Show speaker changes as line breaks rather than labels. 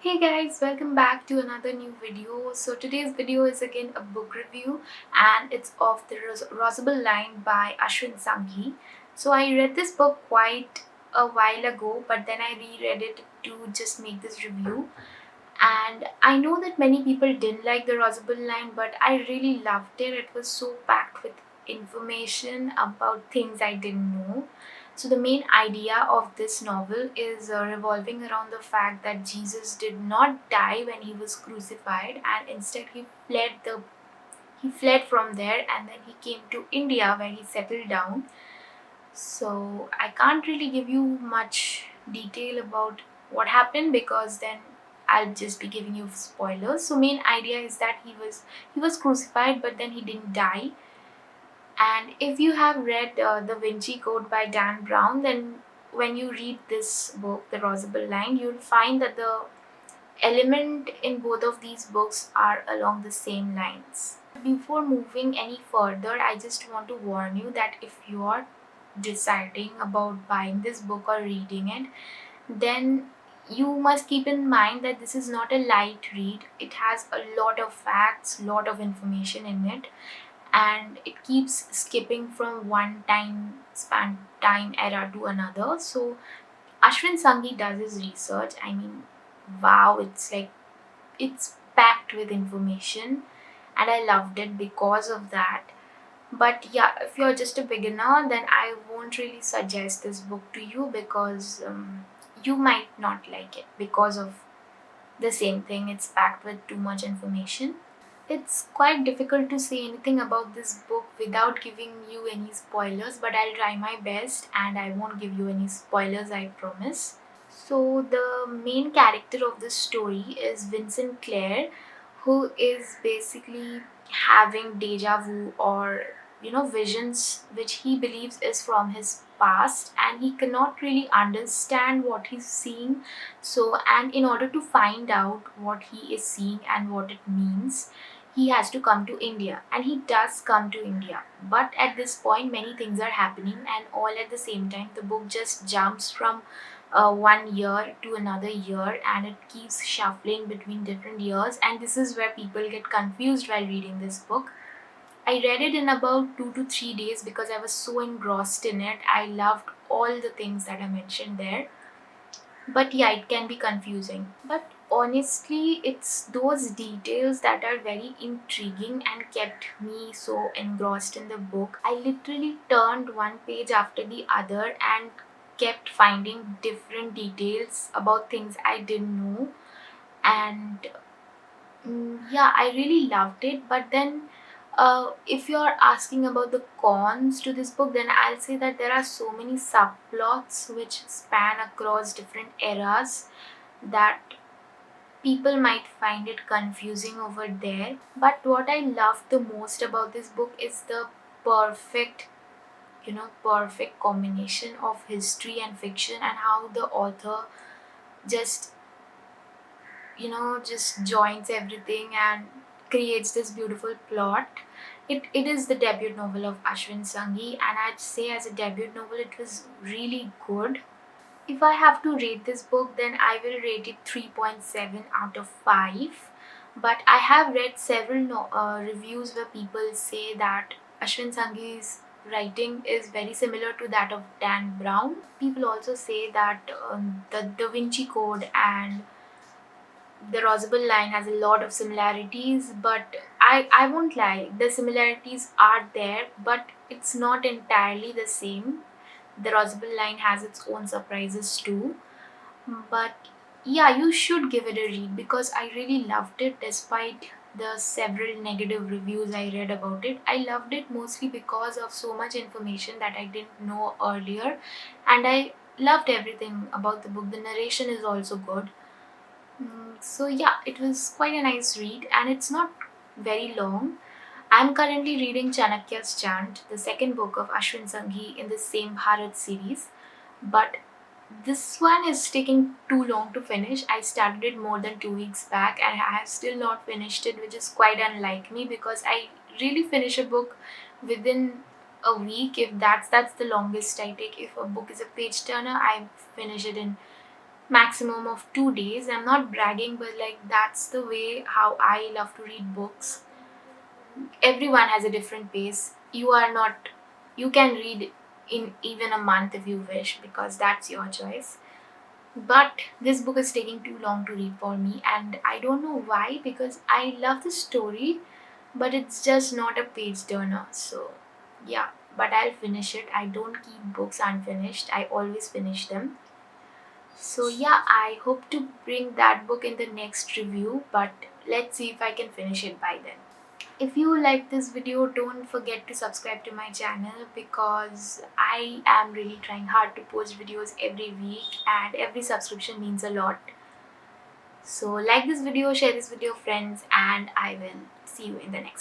Hey guys, welcome back to another new video. So today's video is again a book review and it's of the Rozabal Line by Ashwin Sanghi. So I read this book quite a while ago, but then I reread it to just make this review. And I know that many people didn't like the Rozabal Line, but I really loved it. It was so packed with information about things I didn't know. So the main idea of this novel is revolving around the fact that Jesus did not die when he was crucified, and instead he fled from there, and then he came to India where he settled down. So I can't really give you much detail about what happened because then I'll just be giving you spoilers. So main idea is that he was crucified, but then he didn't die. And if you have read The Vinci Code by Dan Brown, then when you read this book, The Rozabal Line, you'll find that the element in both of these books are along the same lines. Before moving any further, I just want to warn you that if you are deciding about buying this book or reading it, then you must keep in mind that this is not a light read. It has a lot of facts, lot of information in it, and it keeps skipping from one time era to another. So Ashwin Sanghi does his research. I mean, wow, it's packed with information, and I loved it because of that. But yeah, if you're just a beginner, then I won't really suggest this book to you because you might not like it because of the same thing. It's packed with too much information. It's quite difficult to say anything about this book without giving you any spoilers, but I'll try my best and I won't give you any spoilers, I promise. So, the main character of this story is Vincent Clare, who is basically having deja vu or visions which he believes is from his past, and he cannot really understand what he's seeing. So, and in order to find out what he is seeing and what it means, he has to come to India, and he does come to India. But at this point, many things are happening, and all at the same time. The book just jumps from one year to another year, and it keeps shuffling between different years. And this is where people get confused while reading this book. I read it in about 2 to 3 days because I was so engrossed in it. I loved all the things that I mentioned there. But yeah, it can be confusing. But honestly, it's those details that are very intriguing and kept me so engrossed in the book. I literally turned one page after the other and kept finding different details about things I didn't know. And yeah, I really loved it. But then if you're asking about the cons to this book, then I'll say that there are so many subplots which span across different eras that people might find it confusing over there. But what I love the most about this book is the perfect, perfect combination of history and fiction, and how the author just, just joins everything and creates this beautiful plot. It is the debut novel of Ashwin Sanghi, and I'd say as a debut novel, it was really good. If I have to rate this book, then I will rate it 3.7 out of 5. But I have read several reviews where people say that Ashwin Sanghi's writing is very similar to that of Dan Brown. People also say that the Da Vinci Code and the Rozabal Line has a lot of similarities, but I won't lie, the similarities are there, but it's not entirely the same. The Rozabal Line has its own surprises too. But yeah, you should give it a read because I really loved it despite the several negative reviews I read about it. I loved it mostly because of so much information that I didn't know earlier, and I loved everything about the book. The narration is also good. So yeah, it was quite a nice read, and it's not very long. I'm currently reading Chanakya's Chant, the second book of Ashwin Sanghi in the same Bharat series, but this one is taking too long to finish. I started it more than 2 weeks back and I have still not finished it, which is quite unlike me because I really finish a book within a week. If that's the longest I take. If a book is a page turner, I finish it in maximum of 2 days. I'm not bragging, but like that's the way how I love to read books. Everyone has a different pace. You can read in even a month if you wish, because that's your choice. But this book is taking too long to read for me, and I don't know why, because I love the story, but it's just not a page turner. So yeah, but I'll finish it. I don't keep books unfinished. I always finish them. So yeah, I hope to bring that book in the next review, but let's see if I can finish it by then. If you like this video, don't forget to subscribe to my channel, because I am really trying hard to post videos every week, and every subscription means a lot. So like this video, share this with your friends, and I will see you in the next